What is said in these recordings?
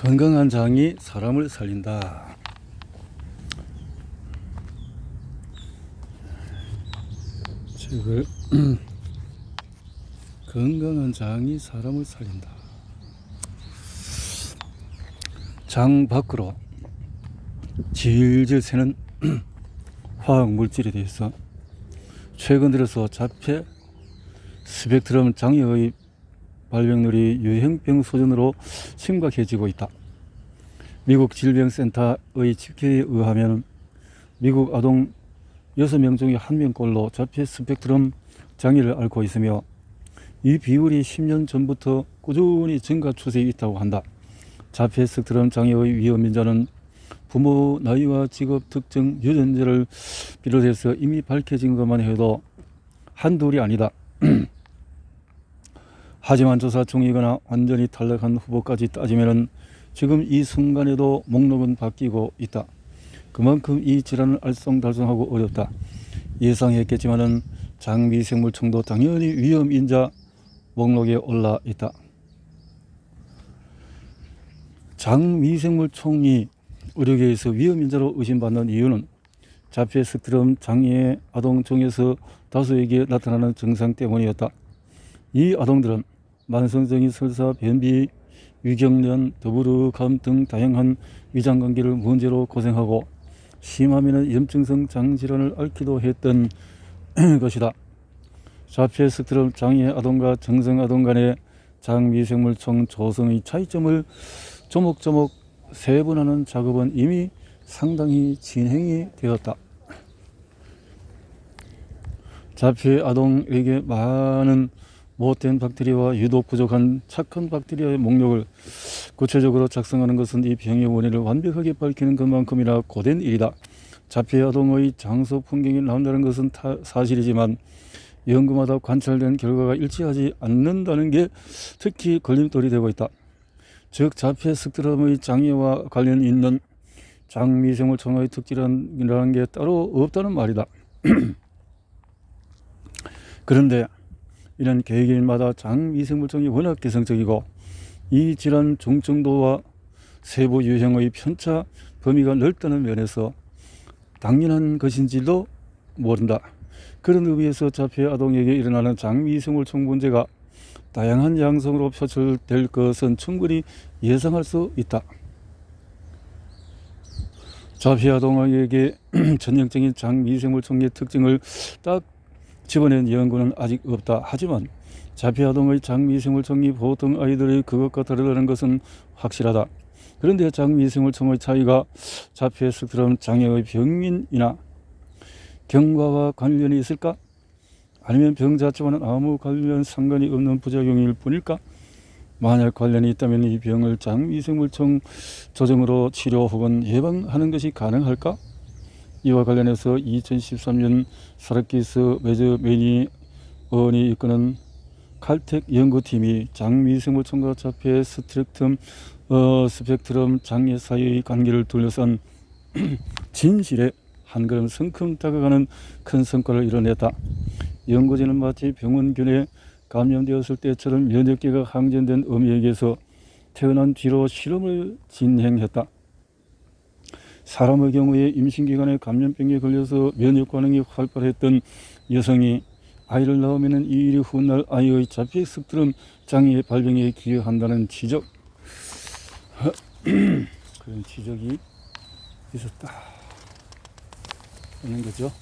건강한 장이 사람을 살린다. 책을 건강한 장이 사람을 살린다. 장 밖으로 질질 새는 화학 물질에 대해서 최근 들어서 자폐 스펙트럼 장애의 발병률이 유행병 수준으로 심각해지고 있다. 미국 질병센터의 집계에 의하면 미국 아동 6명 중에 1명꼴로 자폐 스펙트럼 장애를 앓고 있으며 이 비율이 10년 전부터 꾸준히 증가 추세에 있다고 한다. 자폐 스펙트럼 장애의 위험 인자는 부모 나이와 직업 특정 유전자를 비롯해서 이미 밝혀진 것만 해도 한둘이 아니다. 하지만 조사 중이거나 완전히 탈락한 후보까지 따지면 지금 이 순간에도 목록은 바뀌고 있다. 그만큼 이 질환을 알쏭달쏭하고 어렵다. 예상했겠지만은 장미생물총도 당연히 위험인자 목록에 올라 있다. 장미생물총이 의료계에서 위험인자로 의심받는 이유는 자폐 스펙트럼 장애 아동 중에서 다수에게 나타나는 증상 때문이었다. 이 아동들은 만성적인 설사, 변비, 위경련, 더부르감 등 다양한 위장관계를 문제로 고생하고 심하면 염증성 장질환을 앓기도 했던 것이다. 자폐 스펙트럼 장애 아동과 정상 아동 간의 장미생물총 조성의 차이점을 조목조목 세분하는 작업은 이미 상당히 진행이 되었다. 자폐 아동에게 많은 못된 박테리아와 유독 부족한 착한 박테리아의 목록을 구체적으로 작성하는 것은 이 병의 원인을 완벽하게 밝히는 것만큼이나 고된 일이다. 자폐 아동의 장소 풍경이 나온다는 것은 사실이지만 연구마다 관찰된 결과가 일치하지 않는다는 게 특히 걸림돌이 되고 있다. 즉 자폐 스펙트럼의 장애와 관련 있는 장미생물총의 특징이라는 게 따로 없다는 말이다. 그런데 이런 개개인마다 장미생물총이 워낙 개성적이고 이 질환 중증도와 세부 유형의 편차 범위가 넓다는 면에서 당연한 것인지도 모른다. 그런 의미에서 자폐 아동에게 일어나는 장미생물총 문제가 다양한 양상으로 표출될 것은 충분히 예상할 수 있다. 자폐 아동에게 전형적인 장미생물총의 특징을 딱 집어낸 연구는 아직 없다. 하지만 자폐 아동의 장미생물총이 보통 아이들의 그것과 다르다는 것은 확실하다. 그런데 장미생물총의 차이가 자폐 스펙트럼 장애의 병인이나 경과와 관련이 있을까? 아니면 병 자체와는 아무 관련 상관이 없는 부작용일 뿐일까? 만약 관련이 있다면 이 병을 장미생물총 조정으로 치료 혹은 예방하는 것이 가능할까? 이와 관련해서 2013년 사르키스 메저메니 의원이 이끄는 칼텍 연구팀이 장미생물총과 자폐 스펙트럼 장애 사이의 관계를 둘러싼 진실에 한 걸음 성큼 다가가는 큰 성과를 이뤄냈다. 연구진은 마치 병원균에 감염되었을 때처럼 면역계가 항진된 어미에게서 태어난 뒤로 실험을 진행했다. 사람의 경우에 임신기간에 감염병에 걸려서 면역 반응이 활발했던 여성이 아이를 낳으면 2일 훗날 아이의 자폐 스펙트럼 장애 발병에 기여한다는 지적 그런 지적이 있었다 하는 거죠.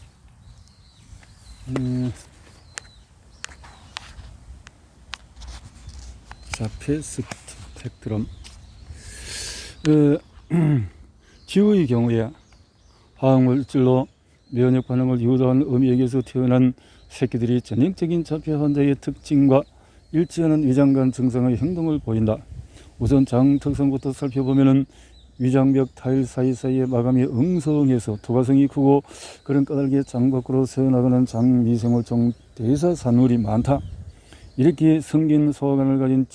자폐 스펙트럼 쥐의 경우에 화학물질로 면역 반응을 유도하는 어미에게서 태어난 새끼들이 전형적인 자폐 환자의 특징과 일치하는 위장관 증상의 행동을 보인다. 우선 장 특성부터 살펴보면 위장벽 타일 사이사이의 마감이 엉성해서 투과성이 크고 그런 까닭에 장 밖으로 새어나가는 장미생물총 대사산물이 많다. 이렇게 성긴 소화관을 가진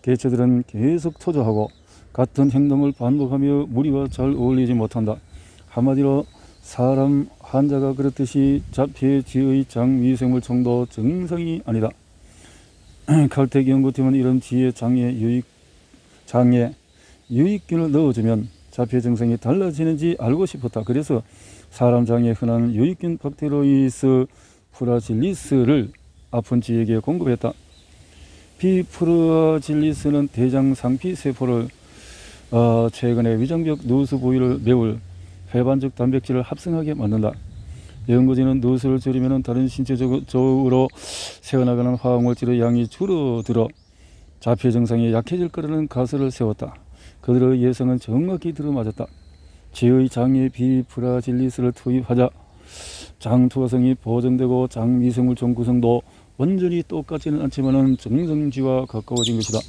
개체들은 계속 초조하고 같은 행동을 반복하며 무리와 잘 어울리지 못한다. 한마디로 사람 환자가 그렇듯이 자폐 쥐의 장미생물총도 정상이 아니다. 칼텍 연구팀은 이런 쥐의 장애 유익균을 넣어주면 자폐 증상이 달라지는지 알고 싶었다. 그래서 사람 장에 흔한 유익균 박테로이스 프라질리스를 아픈 쥐에게 공급했다. 비프라질리스는 대장 상피 세포를 최근에 위장벽 누수 부위를 메울 회반적 단백질을 합성하게 만든다. 연구진은 누수를 줄이면 다른 신체적으로 새어나가는 화학물질의 양이 줄어들어 자폐 증상이 약해질 거라는 가설을 세웠다. 그들의 예상은 정확히 들어맞았다. 쥐의 장에 비프라질리스를 투입하자 장 투과성이 보존되고 장 미생물총 구성도 완전히 똑같지는 않지만 정상쥐와 가까워진 것이다.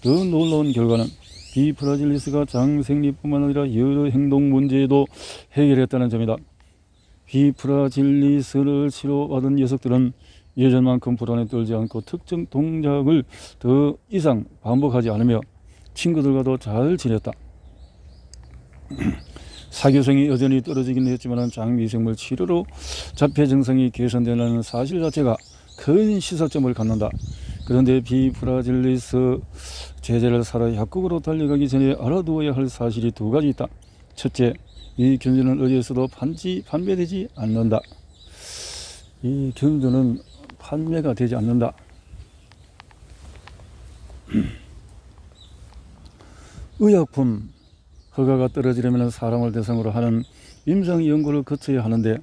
더 놀라운 결과는 비프라질리스가 장 생리뿐만 아니라 여러 행동 문제에도 해결했다는 점이다. 비프라질리스를 치료받은 녀석들은 예전만큼 불안에 떨지 않고 특정 동작을 더 이상 반복하지 않으며 친구들과도 잘 지냈다. 사교성이 여전히 떨어지긴 했지만 장미생물 치료로 자폐 증상이 개선되는 사실 자체가 큰 시사점을 갖는다. 그런데 비프라질리스 제재를 살아 약국으로 달려가기 전에 알아두어야 할 사실이 두 가지 있다. 첫째, 이 균주는 어디에서도 판매되지 않는다. 이 균주는 판매가 되지 않는다. 의약품 허가가 떨어지려면 사람을 대상으로 하는 임상 연구를 거쳐야 하는데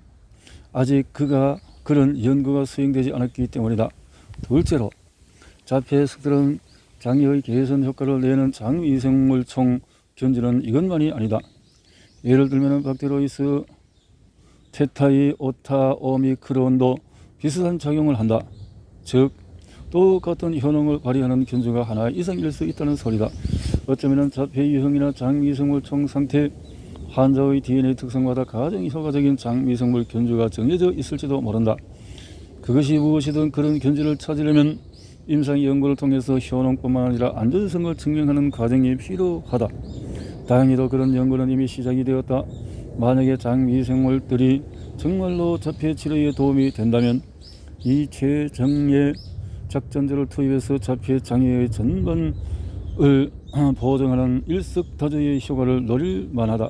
아직 그런 연구가 수행되지 않았기 때문이다. 둘째로 자폐석들은 장애의 개선 효과를 내는 장위생물총 균주는 이것만이 아니다. 예를 들면 박테로이스 테타이 오타 오미크론도 비슷한 작용을 한다. 즉 똑같은 효능을 발휘하는 균주가 하나 이상일 수 있다는 소리다. 어쩌면 자폐 유형이나 장미생물총 상태 환자의 DNA 특성마다 가장 효과적인 장미생물 균주가 정해져 있을지도 모른다. 그것이 무엇이든 그런 균주를 찾으려면 임상 연구를 통해서 효능뿐만 아니라 안전성을 증명하는 과정이 필요하다. 다행히도 그런 연구는 이미 시작이 되었다. 만약에 장미생물들이 정말로 자폐 치료에 도움이 된다면 이 최정예 작전제를 투입해서 자폐 장애의 전반을 보정하는 일석다조의 효과를 노릴 만하다.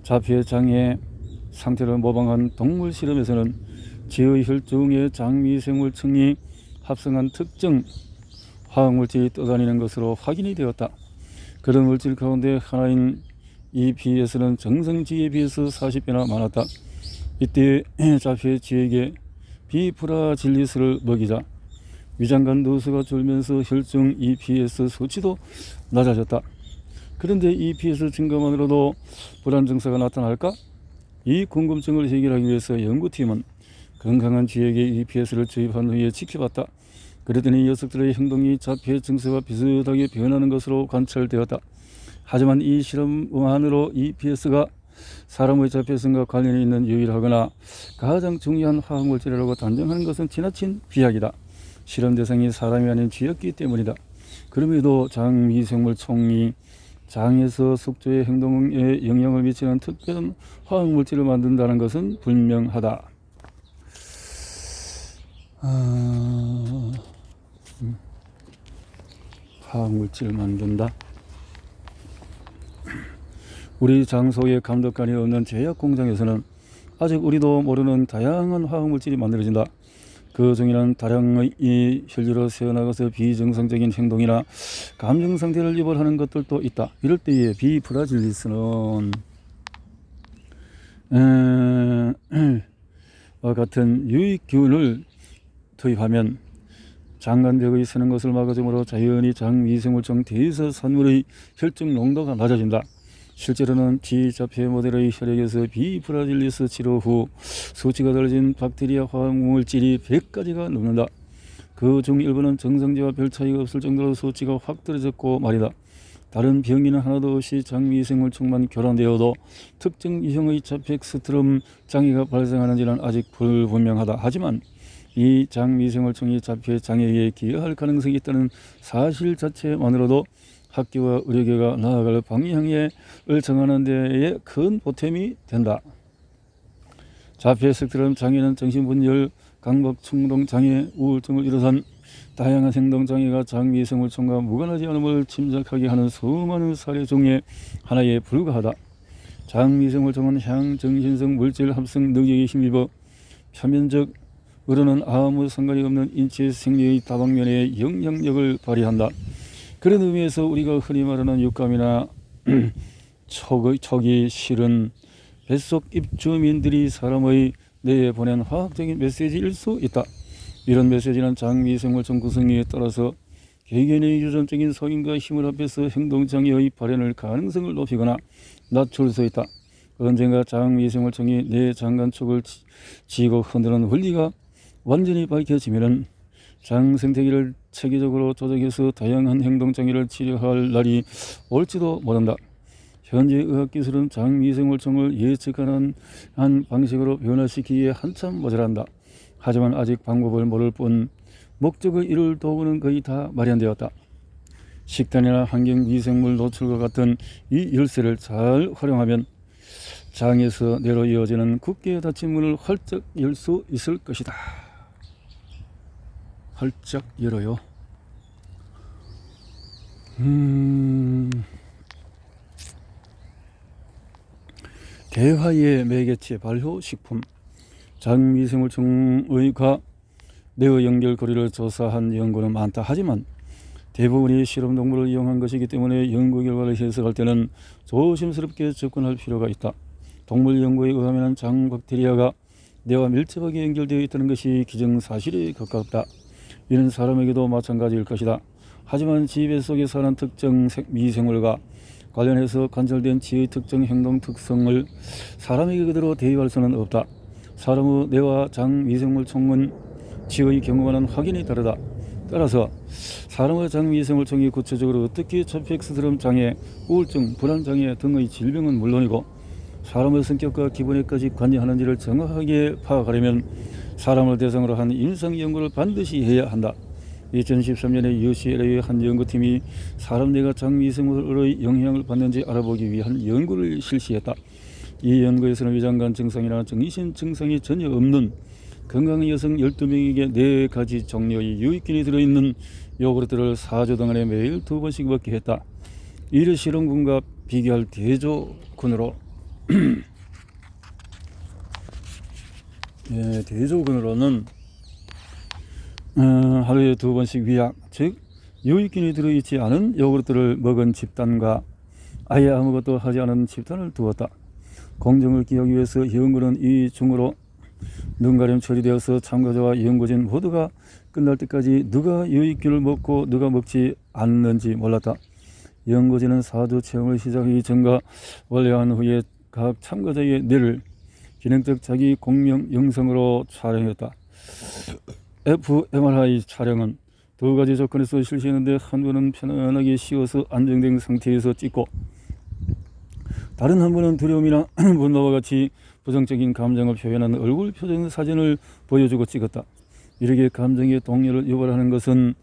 자폐 장애 상태를 모방한 동물 실험에서는 쥐의 혈중에 장미생물층이 합성한 특정 화학물질이 떠다니는 것으로 확인이 되었다. 그런 물질 가운데 하나인 EPS는 정상쥐에 비해서 40배나 많았다. 이때 자폐 쥐에게 비프라질리스를 먹이자 위장관 누수가 줄면서 혈중 EPS 수치도 낮아졌다. 그런데 EPS 증가만으로도 불안 증세가 나타날까? 이 궁금증을 해결하기 위해서 연구팀은 건강한 쥐에게 EPS를 주입한 후에 지켜봤다. 그랬더니 녀석들의 행동이 자폐 증세와 비슷하게 변하는 것으로 관찰되었다. 하지만 이 실험만으로 EPS가 사람의 자폐성과 관련이 있는 유일하거나 가장 중요한 화학물질이라고 단정하는 것은 지나친 비약이다. 실험 대상이 사람이 아닌 쥐였기 때문이다. 그럼에도 장미생물총이 장에서 숙주의 행동에 영향을 미치는 특별한 화학물질을 만든다는 것은 분명하다. 화학물질을 만든다. 우리 장소에 감독관이 없는 제약 공장에서는 아직 우리도 모르는 다양한 화학물질이 만들어진다. 그 중에는 다량의 혈류로 새어나가서 비정상적인 행동이나 감정 상태를 유발하는 것들도 있다. 이럴 때에 비프라질리스는 같은 유익균을 투입하면 장간벽의 서는 것을 막아주므로 자연히 장미생물총 대사 산물의 혈중 농도가 낮아진다. 실제로는 비자폐 모델의 혈액에서 비프라질리스 치료 후 수치가 달라진 박테리아 화학물질이 100가지가 넘는다. 그 중 일부는 정상쥐와 별 차이가 없을 정도로 수치가 확 떨어졌고 말이다. 다른 병리는 하나도 없이 장미생물총만 교란되어도 특정 유형의 자폐 스트럼 장애가 발생하는지는 아직 불분명하다. 하지만 이 장미생물총이 자폐 장애에 기여할 가능성이 있다는 사실 자체만으로도 학교와 의료계가 나아갈 방향을 정하는 데에 큰 보탬이 된다. 자폐 스펙트럼 장애는 정신분열, 강박, 충동 장애, 우울증을 비롯한 다양한 행동장애가 장미생물청과 무관하지 않음을 짐작하게 하는 수많은 사례 중에 하나에 불과하다. 장미생물청은 향정신성 물질 합성 능력에 힘입어 표면적으로는 아무 상관이 없는 인체 생리의 다방면에 영향력을 발휘한다. 그런 의미에서 우리가 흔히 말하는 육감이나 촉이 실은 뱃속 입주민들이 사람의 뇌에 보낸 화학적인 메시지일 수 있다. 이런 메시지는 장미생물청 구성에 따라서 개개인의 유전적인 성인과 힘을 합해서 행동장애의 발현을 가능성을 높이거나 낮출 수 있다. 언젠가 장미생물청이 뇌 장간촉을 쥐고 흔드는 원리가 완전히 밝혀지면 장생태계를 체계적으로 조작해서 다양한 행동장애를 치료할 날이 올지도 모른다. 현재 의학기술은 장미생물청을 예측하는 한 방식으로 변화시키기에 한참 모자란다. 하지만 아직 방법을 모를 뿐 목적을 이룰 도구는 거의 다 마련되었다. 식단이나 환경미생물 노출과 같은 이 열쇠를 잘 활용하면 장에서 뇌로 이어지는 굳게 닫힌 문을 활짝 열 수 있을 것이다. 활짝 열어요. 대화의 매개체 발효식품. 장미생물청의과 뇌의 연결고리를 조사한 연구는 많다. 하지만 대부분이 실험동물을 이용한 것이기 때문에 연구 결과를 해석할 때는 조심스럽게 접근할 필요가 있다. 동물 연구에 의하면 장박테리아가 뇌와 밀접하게 연결되어 있다는 것이 기정사실에 가깝다. 이는 사람에게도 마찬가지일 것이다. 하지만 지배 속에 사는 특정 미생물과 관련해서 관찰된 지의 특정 행동 특성을 사람에게 그대로 대입할 수는 없다. 사람의 뇌와 장미생물청은 지의 경험과는 확연히 다르다. 따라서 사람의 장미생물청이 구체적으로 어떻게 자폐엑스트럼 장애, 우울증, 불안장애 등의 질병은 물론이고 사람의 성격과 기분에까지 관여하는지를 정확하게 파악하려면 사람을 대상으로 한 임상 연구를 반드시 해야 한다. 2013년에 UCLA의 한 연구팀이 사람 뇌가 장미생물의 영향을 받는지 알아보기 위한 연구를 실시했다. 이 연구에서는 위장관 증상이나 정신 증상이 전혀 없는 건강한 여성 12명에게 4가지 종류의 유익균이 들어있는 요구르트를 4주 동안에 매일 2번씩 먹게 했다. 이를 실험군과 비교할 대조군으로 대조군으로는 하루에 2번씩 위약, 즉 유익균이 들어있지 않은 요구르트를 먹은 집단과 아예 아무것도 하지 않은 집단을 두었다. 공정을 기하기 위해서 연구는 이 중으로 눈가림 처리되어서 참가자와 연구진 모두가 끝날 때까지 누가 유익균을 먹고 누가 먹지 않는지 몰랐다. 연구진은 4주 체험을 시작하기 전과 완료한 후에 각 참가자의 뇌를 기능적 자기 공명 영상으로 촬영했다. fMRI 촬영은 2가지 조건에서 실시했는데 한 번은 편안하게 씌워서 안정된 상태에서 찍고 다른 한 번은 두려움이나 분노와 같이 부정적인 감정을 표현하는 얼굴 표정 사진을 보여주고 찍었다. 이렇게 감정의 동요를 유발하는 것은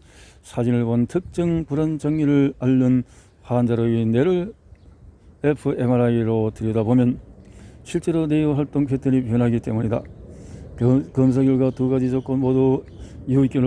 사진을 본 특정 불안 장애를 앓는 환자의 뇌를 fMRI로 들여다보면 실제로 뇌의 활동 패턴이 변하기 때문이다. 검사 결과 2가지 조건 모두 유익균을